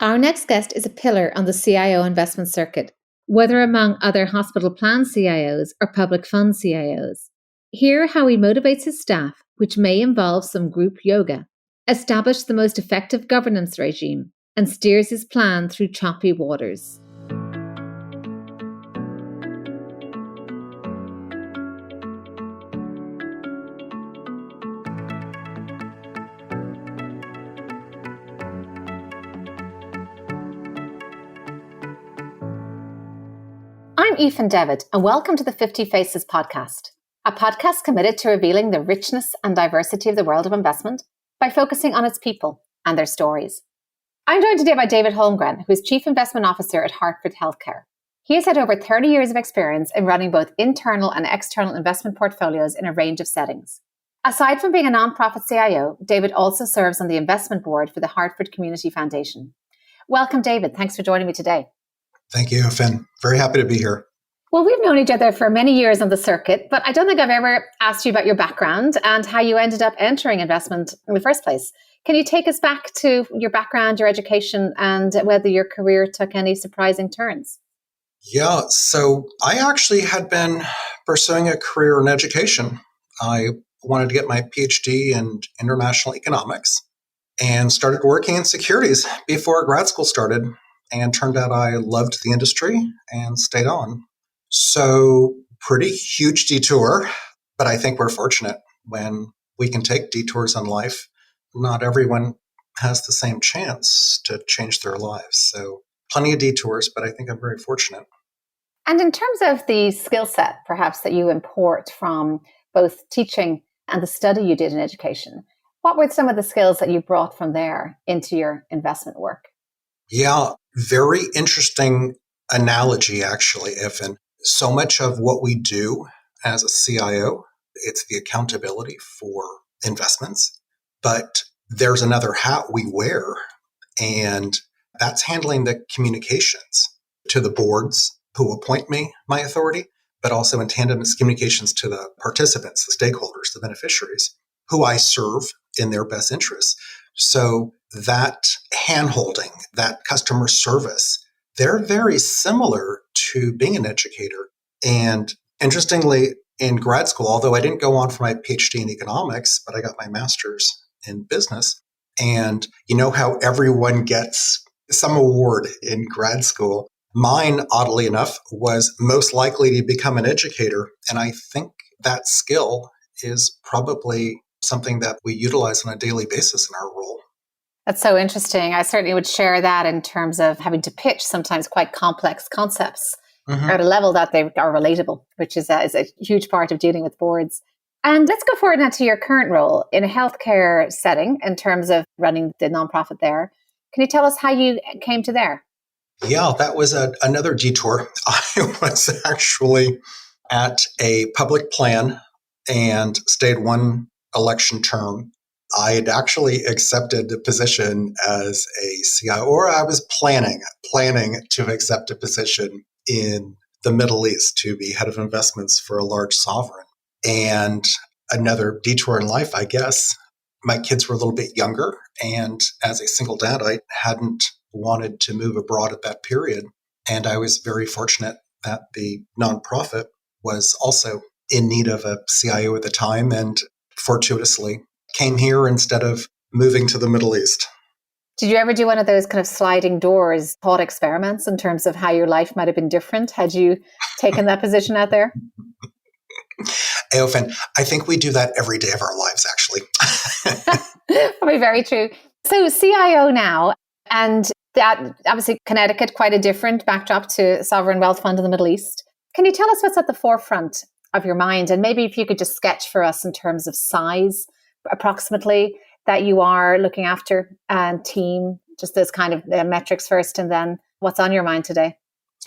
Our next guest is a pillar on the CIO investment circuit, whether among other hospital plan CIOs or public fund CIOs. Hear how he motivates his staff, which may involve some group yoga, establish the most effective governance regime, and steers his plan through choppy waters. I'm Aoife Devitt, and welcome to the 50 Faces podcast, a podcast committed to revealing the richness and diversity of the world of investment by focusing on its people and their stories. I'm joined today by David Holmgren, who is Chief Investment Officer at Hartford Healthcare. He has had over 30 years of experience in running both internal and external investment portfolios in a range of settings. Aside from being a nonprofit CIO, David also serves on the investment board for the Hartford Community Foundation. Welcome, David. Thanks for joining me today. Thank you, Finn. Very happy to be here. Well, we've known each other for many years on the circuit, but I don't think I've ever asked you about your background and how you ended up entering investment in the first place. Can you take us back to your background, your education, and whether your career took any surprising turns? Yeah, so I actually had been pursuing a career in education. I wanted to get my PhD in international economics and started working in securities before grad school started. And turned out I loved the industry and stayed on. So pretty huge detour, but I think we're fortunate when we can take detours in life. Not everyone has the same chance to change their lives. So plenty of detours, but I think I'm very fortunate. And in terms of the skill set, perhaps, that you import from both teaching and the study you did in education, what were some of the skills that you brought from there into your investment work? Yeah, very interesting analogy, actually, Ifin. So much of what we do as a CIO, it's the accountability for investments, but there's another hat we wear, and that's handling the communications to the boards who appoint me, my authority, but also in tandem it's communications to the participants, the stakeholders, the beneficiaries, who I serve in their best interests. So that handholding, that customer service, they're very similar to being an educator. And interestingly, in grad school, although I didn't go on for my PhD in economics, but I got my master's in business. And you know how everyone gets some award in grad school? Mine, oddly enough, was most likely to become an educator. And I think that skill is probably something that we utilize on a daily basis in our role. That's so interesting. I certainly would share that in terms of having to pitch sometimes quite complex concepts at a level that they are relatable, which is a huge part of dealing with boards. And let's go forward now to your current role in a healthcare setting in terms of running the nonprofit there. Can you tell us how you came to there? Yeah, that was another detour. I was actually at a public plan and stayed one election term. I had actually accepted the position as a CIO, or I was planning to accept a position in the Middle East to be head of investments for a large sovereign. And another detour in life, I guess. My kids were a little bit younger, and as a single dad, I hadn't wanted to move abroad at that period. And I was very fortunate that the nonprofit was also in need of a CIO at the time, and fortuitously came here instead of moving to the Middle East. Did you ever do one of those kind of sliding doors thought experiments in terms of how your life might have been different had you taken that position out there? Eofen, I think we do that every day of our lives, actually. Probably very true. So CIO now, and that obviously Connecticut, quite a different backdrop to sovereign wealth fund in the Middle East. Can you tell us what's at the forefront of your mind? And maybe if you could just sketch for us in terms of size, approximately, that you are looking after and team, just those kind of metrics first, and then what's on your mind today?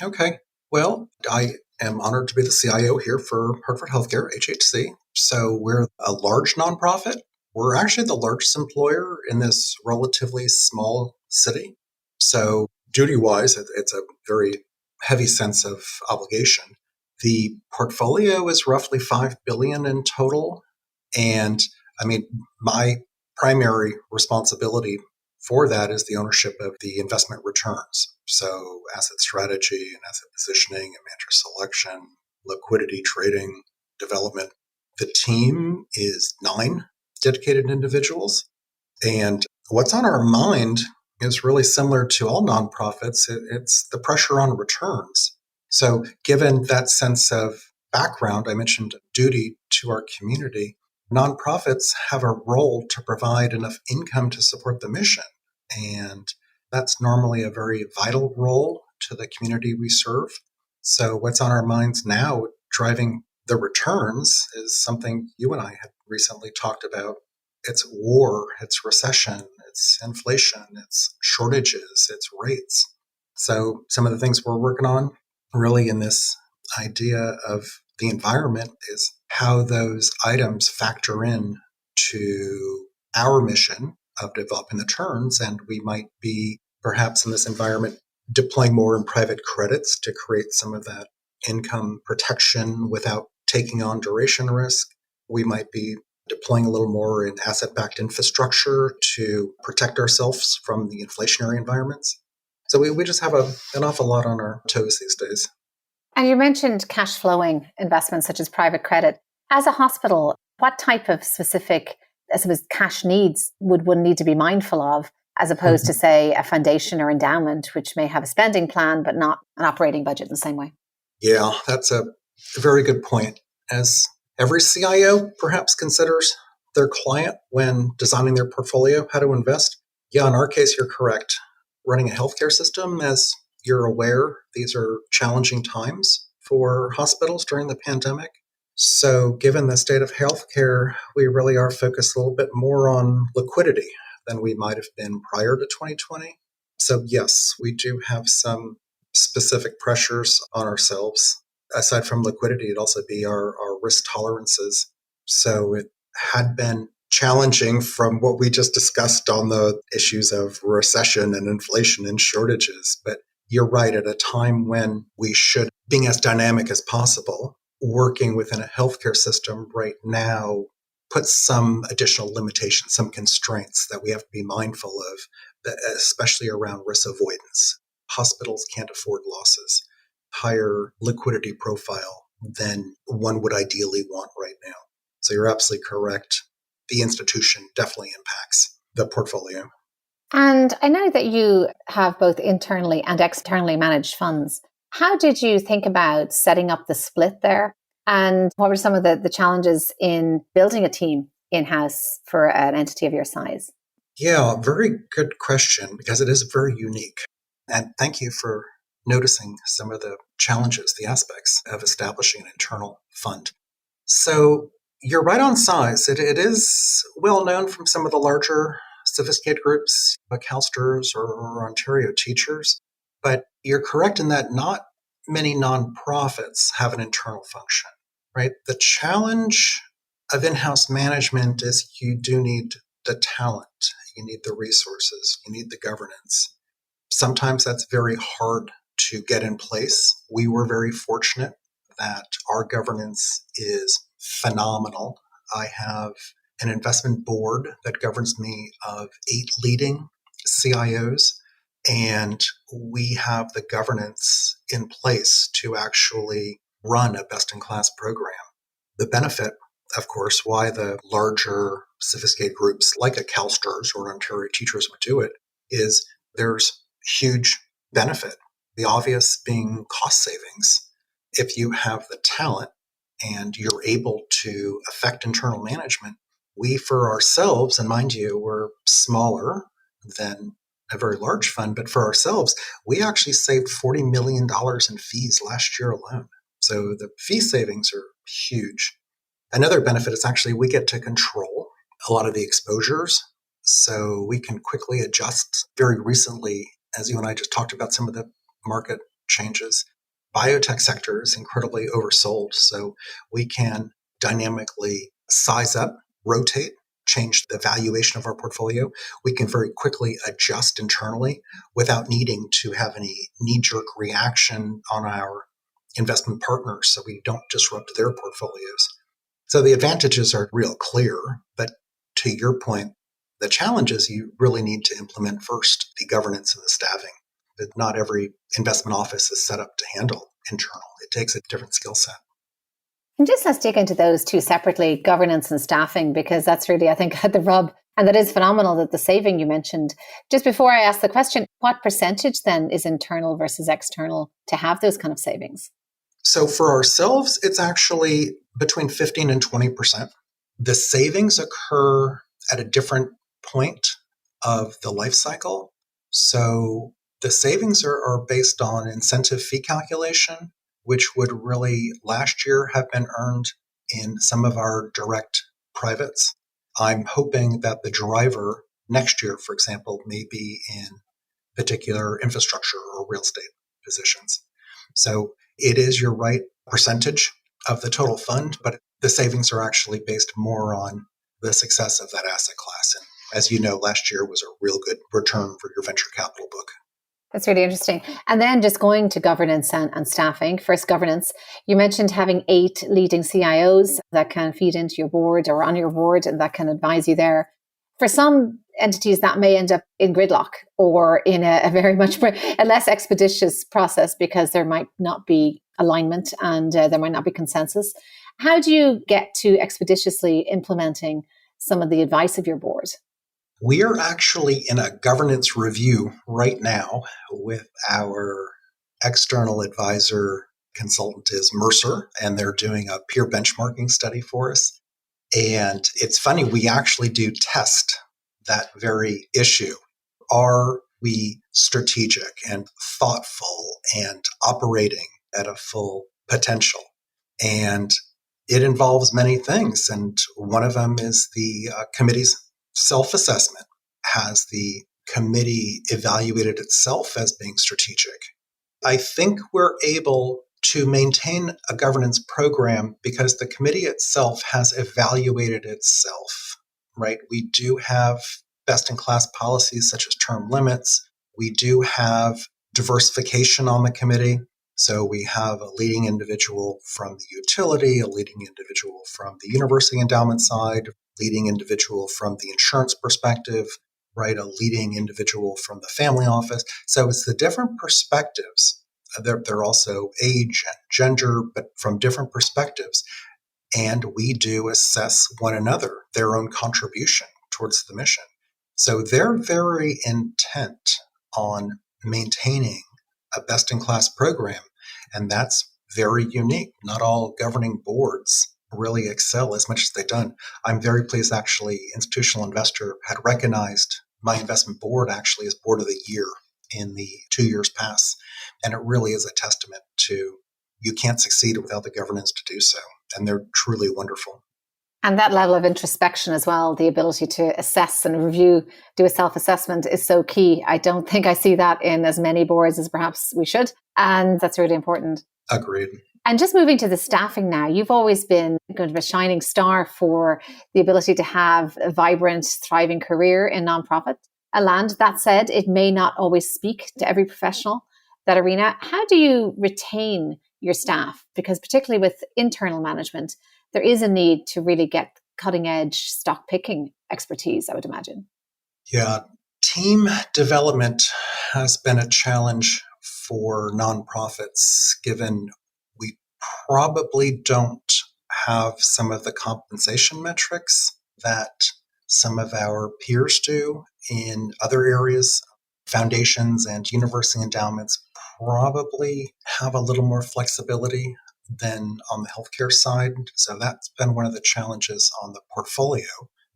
Okay. Well, I am honored to be the CIO here for Hartford Healthcare, HHC. So we're a large nonprofit. We're actually the largest employer in this relatively small city. So duty-wise, it's a very heavy sense of obligation. The portfolio is roughly $5 billion in total. And I mean, my primary responsibility for that is the ownership of the investment returns. So asset strategy and asset positioning and manager selection, liquidity trading, development. The team is 9 dedicated individuals. And what's on our mind is really similar to all nonprofits. It's the pressure on returns. So given that sense of background, I mentioned duty to our community, nonprofits have a role to provide enough income to support the mission. And that's normally a very vital role to the community we serve. So what's on our minds now, driving the returns, is something you and I had recently talked about. It's war, it's recession, it's inflation, it's shortages, it's rates. So some of the things we're working on really in this idea of the environment is how those items factor in to our mission of developing the turns. And we might be perhaps in this environment deploying more in private credits to create some of that income protection without taking on duration risk. We might be deploying a little more in asset-backed infrastructure to protect ourselves from the inflationary environments. So we just have an awful lot on our toes these days. And you mentioned cash flowing investments such as private credit. As a hospital, what type of specific, I suppose, cash needs would one need to be mindful of, as opposed to, say, a foundation or endowment, which may have a spending plan, but not an operating budget in the same way? Yeah, that's a very good point. As every CIO perhaps considers their client when designing their portfolio, how to invest. Yeah, in our case, you're correct. Running a healthcare system, as you're aware, these are challenging times for hospitals during the pandemic. So given the state of healthcare, we really are focused a little bit more on liquidity than we might have been prior to 2020. So yes, we do have some specific pressures on ourselves. Aside from liquidity, it'd also be our risk tolerances. So it had been challenging from what we just discussed on the issues of recession and inflation and shortages. But you're right, at a time when we should, being as dynamic as possible, working within a healthcare system right now puts some additional limitations, some constraints that we have to be mindful of, especially around risk avoidance. Hospitals can't afford losses, higher liquidity profile than one would ideally want right now. So you're absolutely correct. The institution definitely impacts the portfolio. And I know that you have both internally and externally managed funds. How did you think about setting up the split there? And what were some of the challenges in building a team in-house for an entity of your size? Yeah, very good question, because it is very unique. And thank you for noticing some of the challenges, the aspects of establishing an internal fund. So you're right on size. It is well known from some of the larger sophisticated groups, like CalSTRS or Ontario Teachers. But you're correct in that not many nonprofits have an internal function, right? The challenge of in-house management is you do need the talent, you need the resources, you need the governance. Sometimes that's very hard to get in place. We were very fortunate that our governance is phenomenal. I have an investment board that governs me of 8 leading CIOs, and we have the governance in place to actually run a best-in-class program. The benefit, of course, why the larger sophisticated groups like a CalSTRS or Ontario Teachers would do it, is there's huge benefit. The obvious being cost savings. If you have the talent and you're able to affect internal management, we for ourselves, and mind you, we're smaller than a very large fund, but for ourselves, we actually saved $40 million in fees last year alone. So the fee savings are huge. Another benefit is actually we get to control a lot of the exposures, so we can quickly adjust. Very recently, as you and I just talked about some of the market changes, biotech sector is incredibly oversold, so we can dynamically size up, rotate, change the valuation of our portfolio. We can very quickly adjust internally without needing to have any knee-jerk reaction on our investment partners so we don't disrupt their portfolios. So the advantages are real clear, but to your point, The challenge is you really need to implement first the governance and the staffing. But not every investment office is set up to handle internal. It takes a different skill set. And just let's dig into those two separately, governance and staffing, because that's really, I think, the rub. And that is phenomenal that the saving you mentioned. Just before I ask the question, what percentage then is internal versus external to have those kind of savings? So for ourselves, it's actually between 15 and 20%. The savings occur at a different point of the life cycle. So the savings are based on incentive fee calculation, which would really last year have been earned in some of our direct privates. I'm hoping that the driver next year, for example, may be in particular infrastructure or real estate positions. So it is your right percentage of the total fund, but the savings are actually based more on the success of that asset class. And as you know, last year was a real good return for your venture capital book. That's really interesting. And then just going to governance and staffing. First, governance. You mentioned having 8 leading CIOs that can feed into your board or on your board and that can advise you there. For some entities, that may end up in gridlock or in a very much a less expeditious process because there might not be alignment and there might not be consensus. How do you get to expeditiously implementing some of the advice of your board? We are actually in a governance review right now with our external advisor consultant is Mercer, and they're doing a peer benchmarking study for us. And it's funny, we actually do test that very issue. Are we strategic and thoughtful and operating at a full potential? And it involves many things. And one of them is the committee's self-assessment. Has the committee evaluated itself as being strategic? I think we're able to maintain a governance program because the committee itself has evaluated itself, right? We do have best-in-class policies such as term limits. We do have diversification on the committee. So we have a leading individual from the utility, a leading individual from the university endowment side, leading individual from the insurance perspective, right? A leading individual from the family office. So it's the different perspectives. They're also age and gender, but from different perspectives. And we do assess one another, their own contribution towards the mission. So they're very intent on maintaining a best-in-class program. And that's very unique. Not all governing boards really excel as much as they've done. I'm very pleased, actually, Institutional Investor had recognized my investment board actually as Board of the Year in the 2 years past. And it really is a testament to you can't succeed without the governance to do so. And they're truly wonderful. And that level of introspection as well, the ability to assess and review, do a self-assessment is so key. I don't think I see that in as many boards as perhaps we should. And that's really important. Agreed. And just moving to the staffing now, you've always been kind of a shining star for the ability to have a vibrant, thriving career in nonprofit land. That said, it may not always speak to every professional, that arena. How do you retain your staff? Because particularly with internal management, there is a need to really get cutting edge stock picking expertise, I would imagine. Yeah, team development has been a challenge for nonprofits, given we probably don't have some of the compensation metrics that some of our peers do in other areas. Foundations and university endowments probably have a little more flexibility than on the healthcare side. So that's been one of the challenges on the portfolio,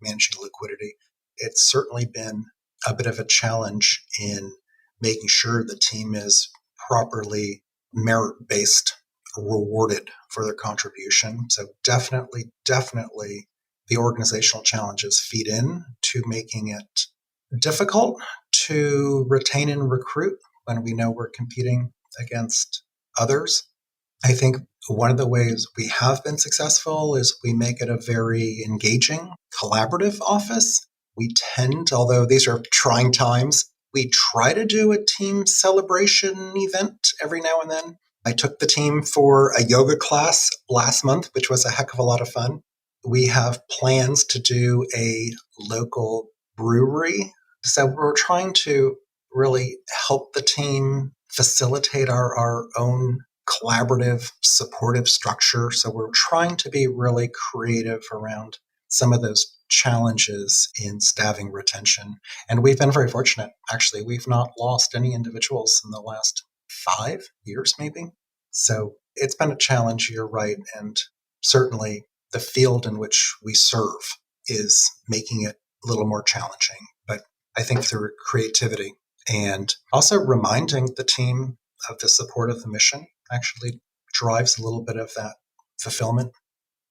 managing liquidity. It's certainly been a bit of a challenge in making sure the team is properly merit-based, rewarded for their contribution. So definitely the organizational challenges feed in to making it difficult to retain and recruit when we know we're competing against others. I think one of the ways we have been successful is we make it a very engaging, collaborative office. We tend, although these are trying times, we try to do a team celebration event every now and then. I took the team for a yoga class last month, which was a heck of a lot of fun. We have plans to do a local brewery. So we're trying to really help the team facilitate our own collaborative, supportive structure. So we're trying to be really creative around some of those challenges in staffing retention. And we've been very fortunate, actually. We've not lost any individuals in the last 5 years, maybe. So it's been a challenge, you're right. And certainly the field in which we serve is making it a little more challenging. But I think through creativity and also reminding the team of the support of the mission actually drives a little bit of that fulfillment.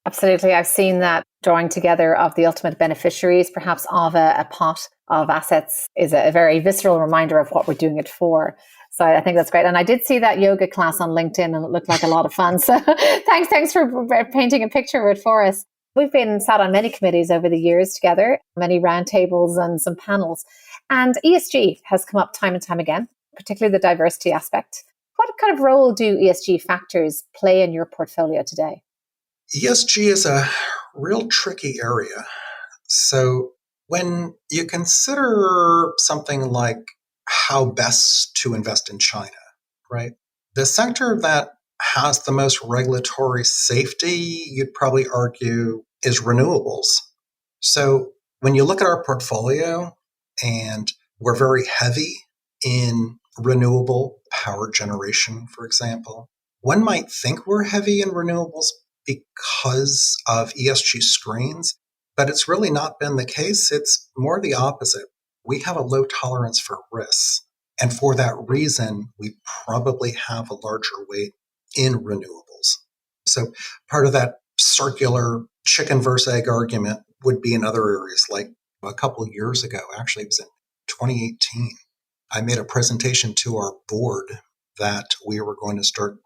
Absolutely. I've seen that drawing together of the ultimate beneficiaries, perhaps of a pot of assets, is a very visceral reminder of what we're doing it for. So I think that's great. And I did see that yoga class on LinkedIn and it looked like a lot of fun. So thanks for painting a picture of it for us. We've been sat on many committees over the years together, many roundtables and some panels. And ESG has come up time and time again, particularly the diversity aspect. What kind of role do ESG factors play in your portfolio today? ESG is a real tricky area. So when you consider something like how best to invest in China, right? The sector that has the most regulatory safety, you'd probably argue, is renewables. So when you look at our portfolio, and we're very heavy in renewable power generation, for example, one might think we're heavy in renewables because of ESG screens, but it's really not been the case. It's more the opposite. We have a low tolerance for risks. And for that reason, we probably have a larger weight in renewables. So part of that circular chicken versus egg argument would be in other areas. Like a couple of years ago, actually it was in 2018, I made a presentation to our board that we were going to start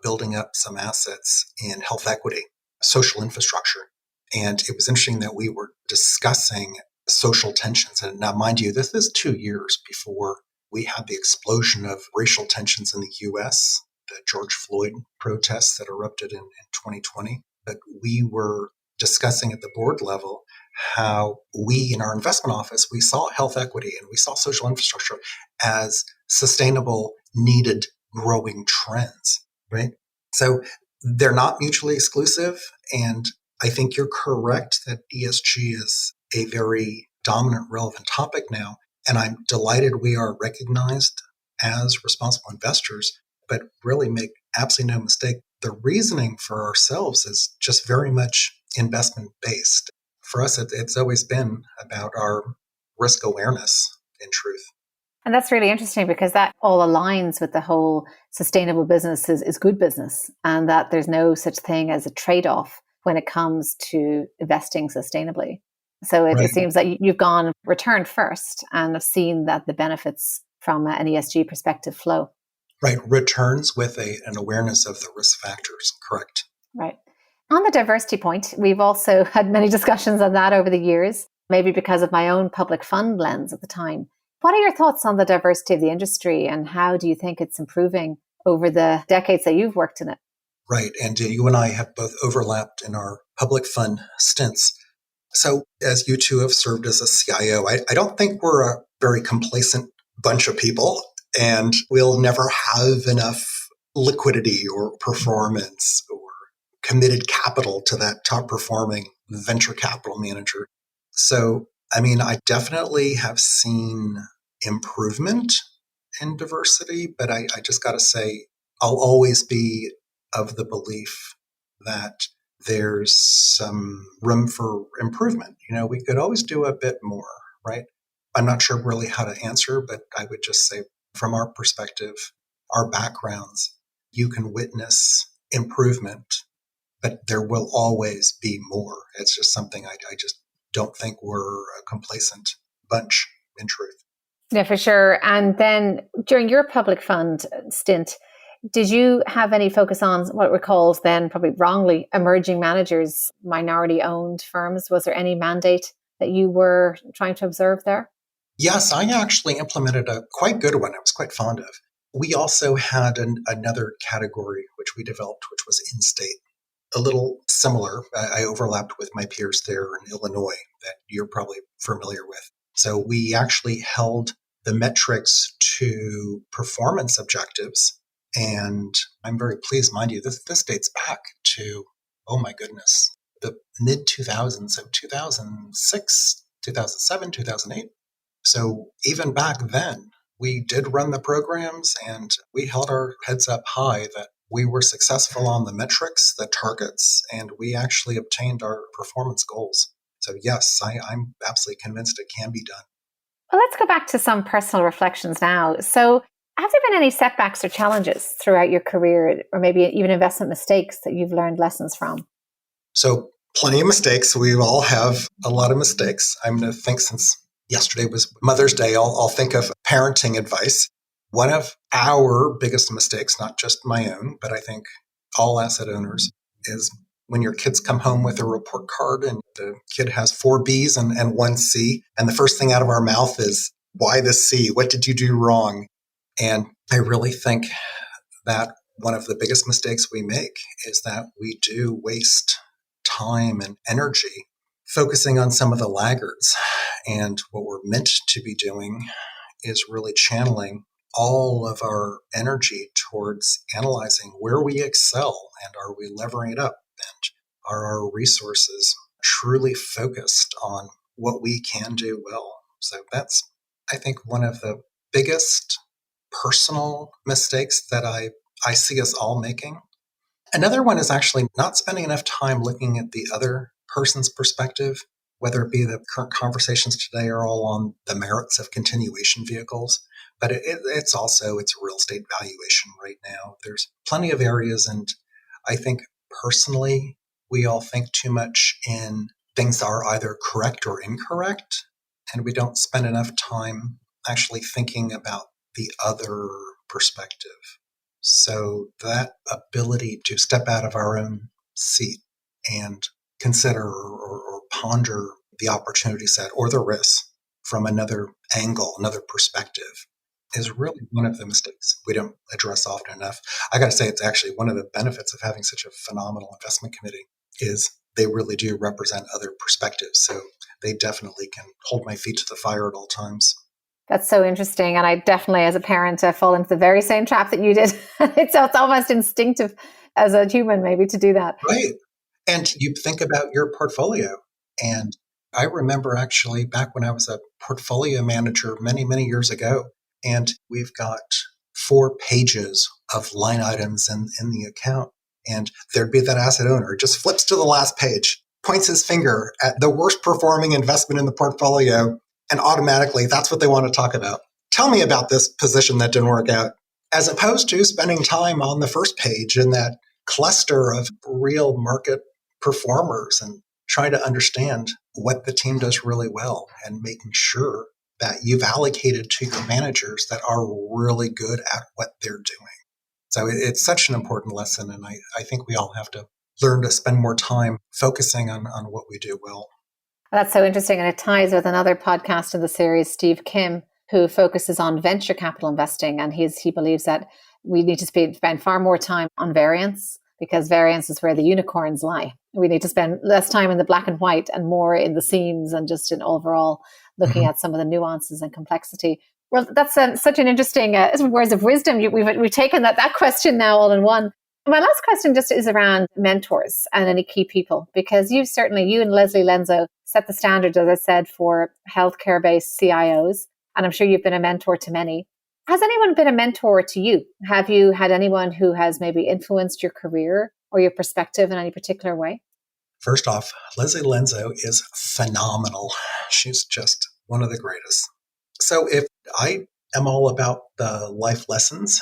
building up some assets in health equity, social infrastructure. And it was interesting that we were discussing social tensions. And now, mind you, this is 2 years before we had the explosion of racial tensions in the US, the George Floyd protests that erupted in 2020. But we were discussing at the board level how we in our investment office, we saw health equity and we saw social infrastructure as sustainable, needed, growing trends, right? So they're not mutually exclusive. And I think you're correct that ESG is a very dominant, relevant topic now. And I'm delighted we are recognized as responsible investors, but really make absolutely no mistake. The reasoning for ourselves is just very much investment based. For us, it's always been about our risk awareness, in truth. And that's really interesting because that all aligns with the whole sustainable business is good business, and that there's no such thing as a trade-off when it comes to investing sustainably. So it seems that you've gone return first and have seen that the benefits from an ESG perspective flow. Right. Returns with an awareness of the risk factors. Correct. Right. On the diversity point, we've also had many discussions on that over the years, maybe because of my own public fund lens at the time. What are your thoughts on the diversity of the industry and how do you think it's improving over the decades that you've worked in it? Right. And you and I have both overlapped in our public fund stints. So as you two have served as a CIO, I don't think we're a very complacent bunch of people, and we'll never have enough liquidity or performance or committed capital to that top performing venture capital manager. So, I mean, I definitely have seen improvement in diversity, but I just got to say, I'll always be of the belief that there's some room for improvement. You know, we could always do a bit more, right? I'm not sure really how to answer, but I would just say from our perspective, our backgrounds, you can witness improvement, but there will always be more. It's just something I just don't think we're a complacent bunch, in truth. Yeah, for sure. And then during your public fund stint, did you have any focus on what were called then, probably wrongly, emerging managers, minority-owned firms? Was there any mandate that you were trying to observe there? Yes, I actually implemented a quite good one I was quite fond of. We also had another category which we developed, which was in-state. a little similar. I overlapped with my peers there in Illinois that you're probably familiar with. So we actually held the metrics to performance objectives. And I'm very pleased, mind you, this dates back to, oh my goodness, the mid 2000s, so 2006, 2007, 2008. So even back then, we did run the programs and we held our heads up high that we were successful on the metrics, the targets, and we actually obtained our performance goals. So yes, I'm absolutely convinced it can be done. Well, let's go back to some personal reflections now. So have there been any setbacks or challenges throughout your career, or maybe even investment mistakes that you've learned lessons from? So plenty of mistakes. We all have a lot of mistakes. I'm going to think, since yesterday was Mother's Day, I'll think of parenting advice. One of our biggest mistakes, not just my own, but I think all asset owners, is when your kids come home with a report card and the kid has 4 Bs and 1 C, and the first thing out of our mouth is, why the C? What did you do wrong? And I really think that one of the biggest mistakes we make is that we do waste time and energy focusing on some of the laggards. And what we're meant to be doing is really channeling all of our energy towards analyzing where we excel and are we levering it up, and are our resources truly focused on what we can do well. So that's, I think, one of the biggest personal mistakes that I see us all making. Another one is actually not spending enough time looking at the other person's perspective, whether it be the current conversations today are all on the merits of continuation vehicles, but it's also, it's real estate valuation right now. There's plenty of areas, and I think personally, we all think too much in things that are either correct or incorrect, and we don't spend enough time actually thinking about the other perspective. So that ability to step out of our own seat and consider or ponder the opportunity set or the risk from another angle, another perspective, is really one of the mistakes we don't address often enough. I got to say, it's actually one of the benefits of having such a phenomenal investment committee is they really do represent other perspectives. So they definitely can hold my feet to the fire at all times. That's so interesting. And I definitely, as a parent, fall into the very same trap that you did. It's almost instinctive as a human, maybe, to do that. Right. And you think about your portfolio. And I remember actually back when I was a portfolio manager many, many years ago, and we've got 4 pages of line items in the account. And there'd be that asset owner just flips to the last page, points his finger at the worst performing investment in the portfolio, and automatically that's what they want to talk about. Tell me about this position that didn't work out, as opposed to spending time on the first page in that cluster of real market performers and trying to understand what the team does really well and making sure that you've allocated to your managers that are really good at what they're doing. So it's such an important lesson. And I think we all have to learn to spend more time focusing on what we do well. That's so interesting. And it ties with another podcast in the series, Steve Kim, who focuses on venture capital investing. And he believes that we need to spend far more time on variance, because variance is where the unicorns lie. We need to spend less time in the black and white and more in the seams and just in overall looking at some of the nuances and complexity. Well, that's such an interesting words of wisdom. We've taken that question now all in one. My last question just is around mentors and any key people, because you and Leslie Lenzo set the standard, as I said, for healthcare-based CIOs. And I'm sure you've been a mentor to many. Has anyone been a mentor to you? Have you had anyone who has maybe influenced your career or your perspective in any particular way? First off, Leslie Lenzo is phenomenal. She's just one of the greatest. So if I am all about the life lessons,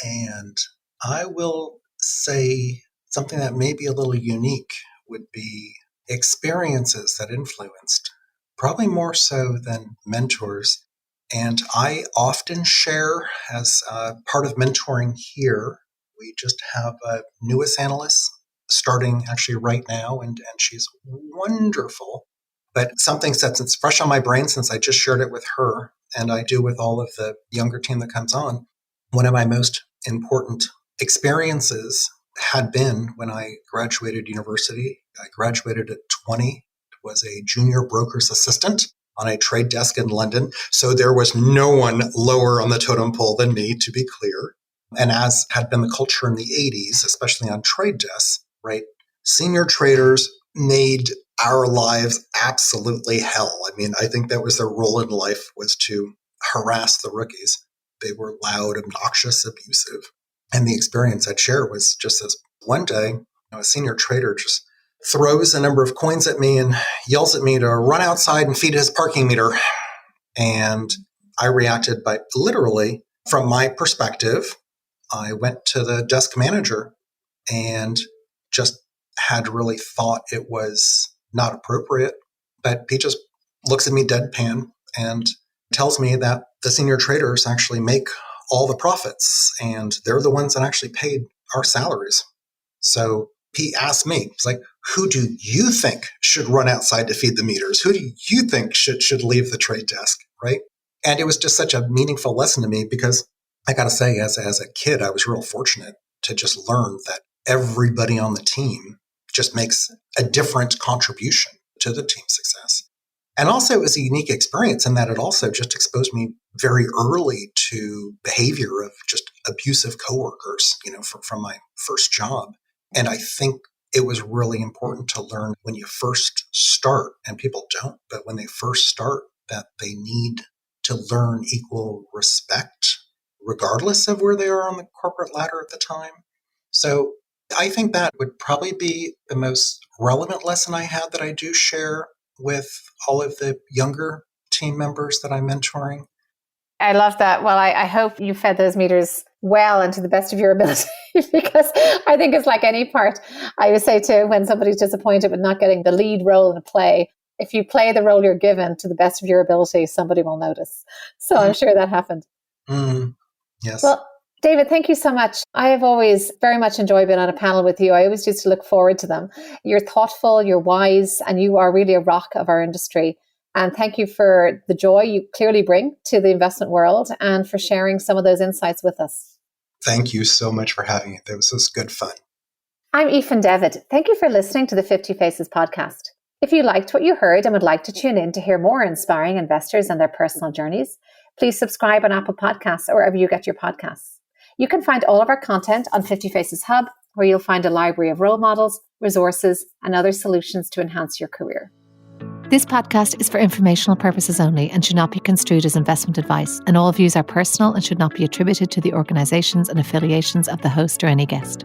and I will say something that may be a little unique would be experiences that influenced, probably more so than mentors. And I often share as part of mentoring here. We just have a newest analyst starting actually right now, and she's wonderful. But something that's fresh on my brain since I just shared it with her, and I do with all of the younger team that comes on. One of my most important experiences had been when I graduated university. I graduated at 20, was a junior broker's assistant on a trade desk in London. So there was no one lower on the totem pole than me, to be clear. And as had been the culture in the 80s, especially on trade desks, right? Senior traders made our lives absolutely hell. I mean, I think that was their role in life, was to harass the rookies. They were loud, obnoxious, abusive. And the experience I'd share was just this: one day, a senior trader just throws a number of coins at me and yells at me to run outside and feed his parking meter. And I reacted by literally, from my perspective, I went to the desk manager and just had really thought it was not appropriate. But he just looks at me deadpan and tells me that the senior traders actually make all the profits and they're the ones that actually paid our salaries. So he asked me, he's like, who do you think should run outside to feed the meters? Who do you think should leave the trade desk, right? And it was just such a meaningful lesson to me, because I got to say, as a kid, I was real fortunate to just learn that everybody on the team just makes a different contribution to the team's success. And also, it was a unique experience in that it also just exposed me very early to behavior of just abusive coworkers, from my first job. And I think it was really important to learn when you first start, and people don't, but when they first start, that they need to learn equal respect, regardless of where they are on the corporate ladder at the time. So I think that would probably be the most relevant lesson I had that I do share with all of the younger team members that I'm mentoring. I love that. Well, I hope you fed those meters well and to the best of your ability, because I think it's like any part. I would say too, when somebody's disappointed with not getting the lead role in a play, if you play the role you're given to the best of your ability, somebody will notice. So I'm sure that happened. Yes. Well, David, thank you so much. I have always very much enjoyed being on a panel with you. I always used to look forward to them. You're thoughtful, you're wise, and you are really a rock of our industry. And thank you for the joy you clearly bring to the investment world and for sharing some of those insights with us. Thank you so much for having me. That was just good fun. I'm Aoife Devitt. Thank you for listening to the 50 Faces podcast. If you liked what you heard and would like to tune in to hear more inspiring investors and their personal journeys, please subscribe on Apple Podcasts or wherever you get your podcasts. You can find all of our content on 50 Faces Hub, where you'll find a library of role models, resources, and other solutions to enhance your career. This podcast is for informational purposes only and should not be construed as investment advice, and all views are personal and should not be attributed to the organisations and affiliations of the host or any guest.